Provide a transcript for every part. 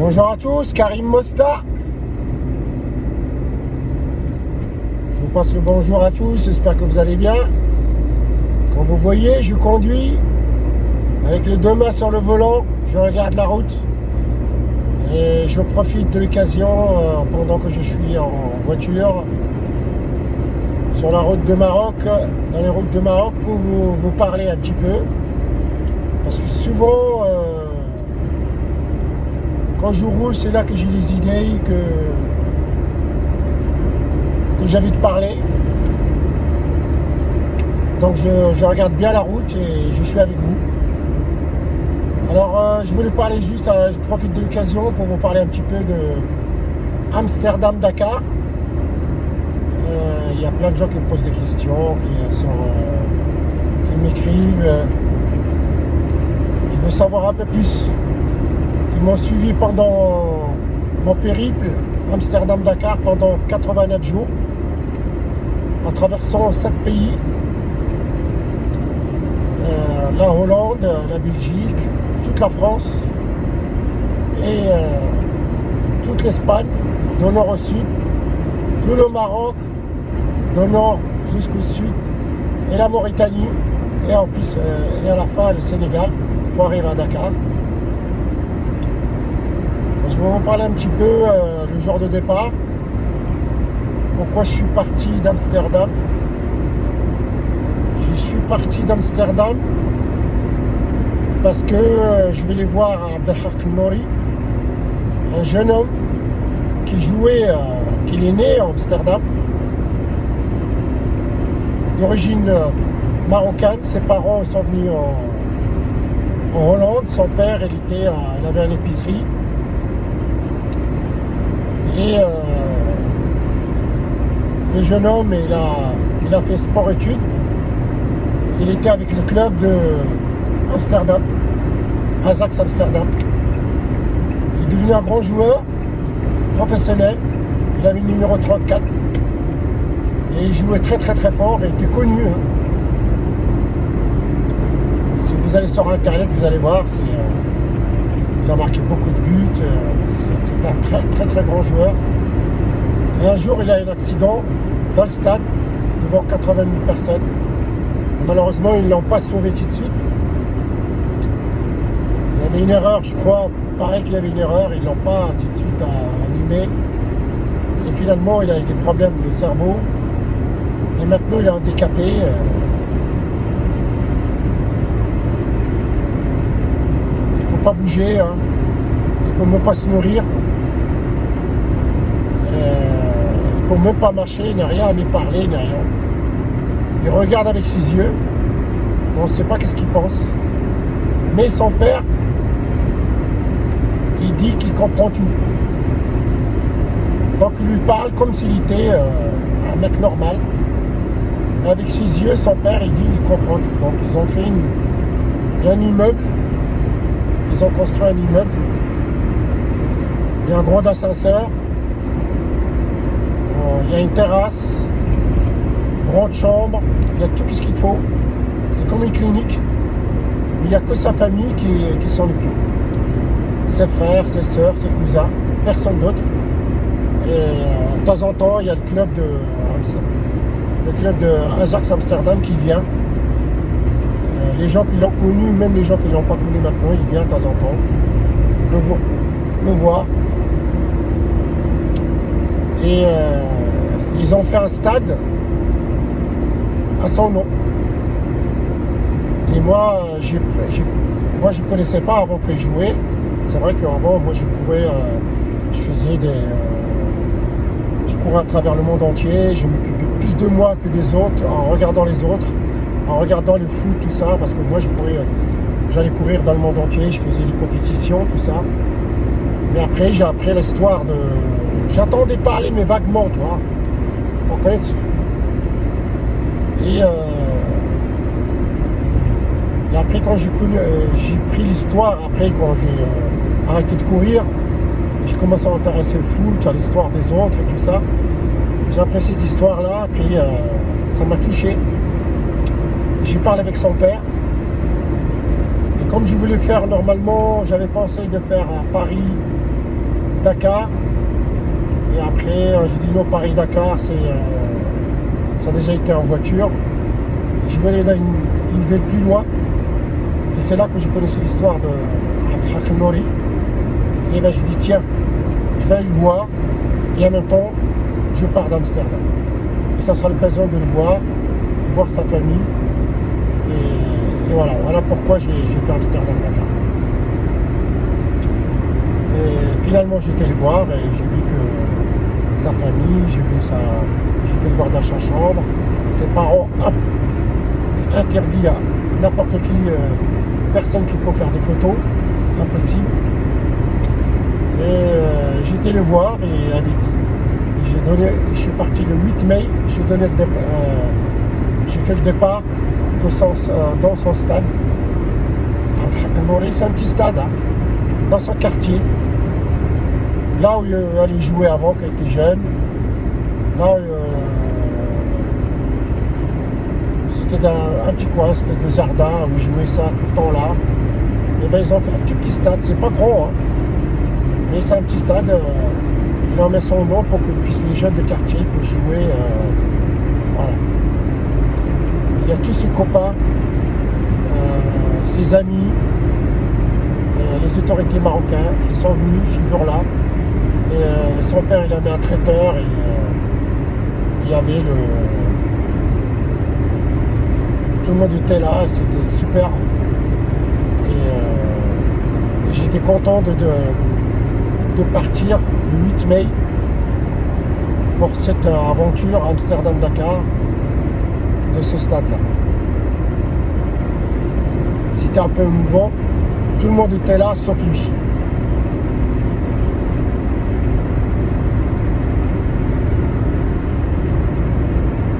Bonjour à tous, Karim Mosta. Je vous passe le bonjour à tous, j'espère que vous allez bien. Comme vous voyez, je conduis avec les deux mains sur le volant, je regarde la route et je profite de l'occasion pendant que je suis en voiture sur la route de Maroc, dans les routes de Maroc, pour vous parler un petit peu. Parce que souvent, quand je roule, c'est là que j'ai des idées, que j'ai envie de parler. Donc je regarde bien la route et je suis avec vous. Alors je voulais parler juste, je profite de l'occasion pour vous parler un petit peu de Amsterdam-Dakar. Il y a plein de gens qui me posent des questions, qui m'écrivent, qui veulent savoir un peu plus, qui m'ont suivi pendant mon périple Amsterdam-Dakar pendant 89 jours, en traversant 7 pays, la Hollande, la Belgique, toute la France et toute l'Espagne, de nord au sud, tout le Maroc, de nord jusqu'au sud, et la Mauritanie, et en plus, et à la fin le Sénégal, pour arriver à Dakar. Je vais vous parler un petit peu le jour de départ, pourquoi je suis parti d'Amsterdam. Je suis parti d'Amsterdam parce que je vais aller voir Abdelhak Nouri, un jeune homme qui jouait, qui est né à Amsterdam, d'origine marocaine. Ses parents sont venus en Hollande. Son père, il avait une épicerie. Et le jeune homme, il a fait sport-études. Il était avec le club de Amsterdam, Ajax Amsterdam. Il est devenu un grand joueur, professionnel. Il avait le numéro 34. Et il jouait très très très fort et était connu. Si vous allez sur internet, vous allez voir, il a marqué beaucoup de buts. C'est un très très très grand joueur. Et un jour, il a eu un accident dans le stade devant 80 000 personnes. Et malheureusement, ils ne l'ont pas sauvé tout de suite. Il y avait une erreur, je crois. Pareil qu'il y avait une erreur, ils ne l'ont pas tout de suite allumé. Et finalement, il a eu des problèmes de cerveau. Et maintenant, il est handicapé. Il ne peut pas bouger. Il ne peut même pas se nourrir. Il ne peut même pas marcher, ni rien, ni parler, ni rien. Il regarde avec ses yeux. On ne sait pas qu'est-ce qu'il pense. Mais son père, il dit qu'il comprend tout. Donc il lui parle comme s'il était un mec normal. Avec ses yeux, son père, il dit qu'il comprend tout. Donc ils ont fait un immeuble. Ils ont construit un immeuble. Il y a un gros ascenseur. Il y a une terrasse. Grande chambre. Il y a tout ce qu'il faut. C'est comme une clinique. Il n'y a que sa famille qui s'en occupe. Ses frères, ses sœurs, ses cousins. Personne d'autre. Et de temps en temps, il y a le club de Ajax Amsterdam qui vient. Les gens qui l'ont connu, même les gens qui ne l'ont pas connu maintenant, ils viennent de temps en temps le voir. Et ils ont fait un stade à son nom. Et moi, je ne connaissais pas avant que je jouais. C'est vrai qu'avant, moi, je courais à travers le monde entier, je m'occupais plus de moi que des autres, en regardant les autres, en regardant le foot, tout ça, parce que moi j'allais courir dans le monde entier, je faisais des compétitions, tout ça. Mais après, j'ai appris l'histoire de... J'entendais parler, mais vaguement, tu vois. Faut connaître. Et après, quand j'ai pris l'histoire, après, quand j'ai arrêté de courir, j'ai commencé à m'intéresser au foot, à l'histoire des autres et tout ça. J'ai apprécié cette histoire-là, puis ça m'a touché. J'ai parlé avec son père. Et comme je voulais faire normalement, j'avais pensé de faire à Paris Dakar. Et après, j'ai dit non, Paris-Dakar, ça a déjà été en voiture. Je vais aller dans une ville plus loin. Et c'est là que je connaissais l'histoire de Abdelhakim Nouri. Et ben je dis tiens, je vais aller le voir. Et en même temps, je pars d'Amsterdam. Et ça sera l'occasion de le voir, de voir sa famille. Et voilà pourquoi j'ai fait Amsterdam-Dakar. Et finalement, j'étais le voir et j'ai vu que sa famille, j'étais le voir dans sa chambre. Ses parents interdits à n'importe qui, personne qui peut faire des photos, impossible. Et j'étais le voir et je suis parti le 8 mai, j'ai fait le départ dans son stade. C'est un petit stade, hein, dans son quartier. Là où il allait jouer avant, quand il était jeune. Là, c'était un petit coin, une espèce de jardin où il jouait ça tout le temps là. Et ben ils ont fait un petit stade, c'est pas grand, hein, mais c'est un petit stade. Il en met son nom pour que les jeunes de quartier puissent jouer. Voilà. Il y a tous ses copains, ses amis, les autorités marocaines qui sont venus ce jour-là. Et son père, il avait un traiteur et il y avait tout le monde était là, c'était super. Et j'étais content de partir le 8 mai pour cette aventure Amsterdam-Dakar de ce stade-là. C'était un peu émouvant, tout le monde était là sauf lui.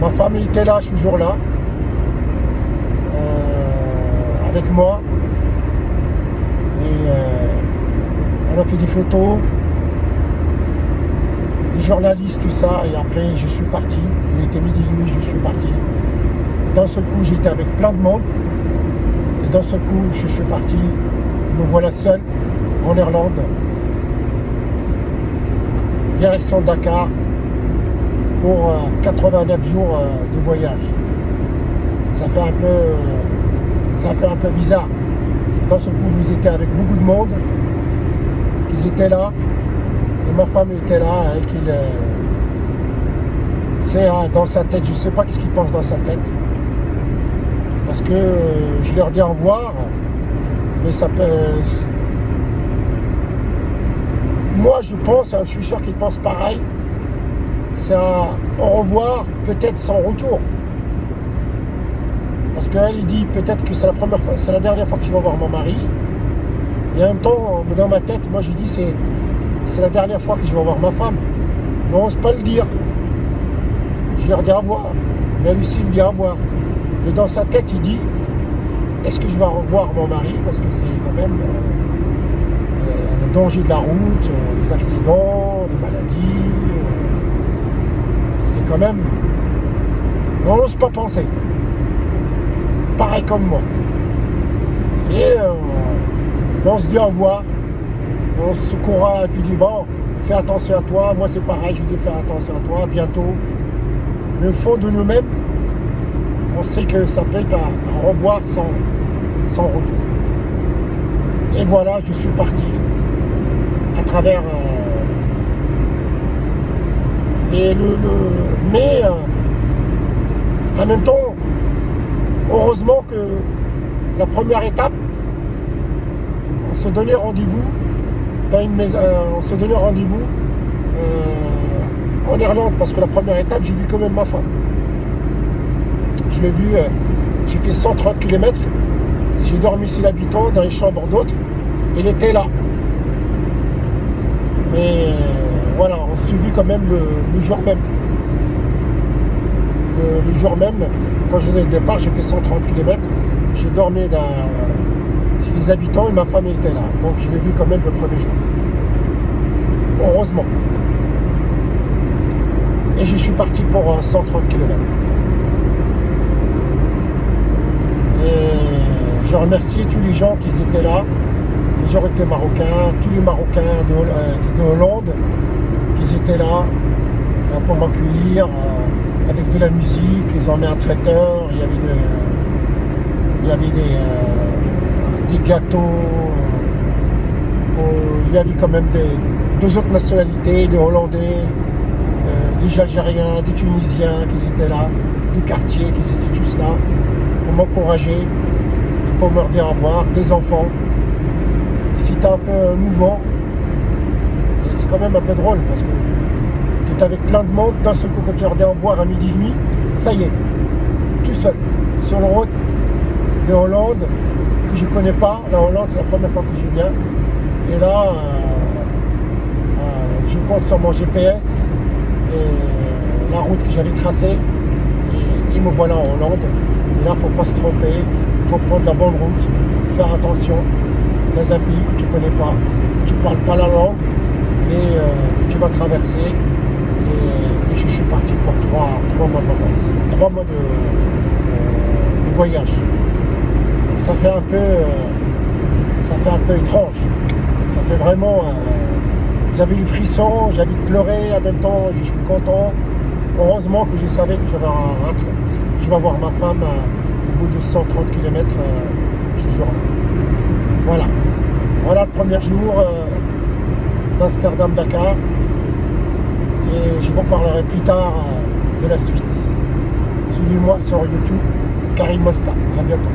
Ma femme était là ce jour-là, avec moi. Et on a fait des photos, des journalistes, tout ça. Et après, je suis parti. Il était 12h30, je suis parti. D'un seul coup, j'étais avec plein de monde. Et d'un seul coup, je suis parti. Me voilà seul en Irlande. Direction Dakar. Pour 89 jours de voyage. Ça fait un peu bizarre. Dans ce coup, vous étiez avec beaucoup de monde, qui étaient là, et ma femme était là, elle, c'est dans sa tête, je ne sais pas ce qu'il pense dans sa tête, parce que je leur dis au revoir, mais ça peut... Moi, je suis sûr qu'ils pensent pareil. C'est un au revoir, peut-être sans retour. Parce qu'elle, il dit peut-être que c'est la dernière fois que je vais voir mon mari. Et en même temps, dans ma tête, moi j'ai dit c'est la dernière fois que je vais voir ma femme. Mais on n'ose pas le dire. Je leur dis au revoir. Mais lui aussi, il me dit au revoir. Mais dans sa tête, il dit est-ce que je vais revoir mon mari? Parce que c'est quand même le danger de la route, les accidents, les maladies. C'est quand même... On n'ose pas penser. Pareil comme moi. Et on se dit au revoir. On se courra, tu dis bon, fais attention à toi. Moi c'est pareil, je dis faire attention à toi, à bientôt. Mais au fond de nous-mêmes, on sait que ça peut être un revoir sans retour. Et voilà, je suis parti à travers... mais en même temps, heureusement que la première étape, on se donnait rendez-vous dans une maison, on se donnait rendez-vous en Irlande, parce que la première étape, j'ai vu quand même ma femme. Je l'ai vu, j'ai fait 130 km, j'ai dormi chez l'habitant dans une chambre d'autre, il était là. Mais voilà, on s'est vu quand même le jour même. Le jour même, quand je donnais le départ, j'ai fait 130 km. Je dormais chez les habitants et ma femme était là. Donc je l'ai vu quand même le premier jour. Heureusement. Et je suis parti pour 130 km. Et je remercie tous les gens qui étaient là, les majorité marocains, tous les Marocains de Hollande, qui étaient là pour m'accueillir avec de la musique. Ils ont mis un traiteur, il y avait des gâteaux, il y avait quand même deux autres nationalités, des Hollandais, des Algériens, des Tunisiens qui étaient là, des quartiers qui étaient tous là pour m'encourager et pour me dire au revoir, des enfants. C'était un peu mouvant et c'est quand même un peu drôle parce que tu es avec plein de monde, d'un seul coup quand tu leur dis au revoir à midi et demi, ça y est, tout seul, sur le route de Hollande que je ne connais pas. La Hollande, c'est la première fois que je viens. Et là, je compte sur mon GPS et la route que j'avais tracée. Et me voilà en Hollande. Et là, il ne faut pas se tromper. Il faut prendre la bonne route, faire attention dans un pays que tu ne connais pas, que tu ne parles pas la langue et que tu vas traverser. Et je suis parti pour 3 mois de vacances, 3 mois de voyage. Et ça fait un peu étrange. Ça fait vraiment... j'avais eu frisson, j'avais de pleurer, en même temps je suis content. Heureusement que je savais que je vais voir ma femme au bout de 130 km ce jour-là. Voilà le premier jour d'Amsterdam-Dakar. Et je vous parlerai plus tard de la suite. Suivez-moi sur YouTube, Karim Mosta. À bientôt.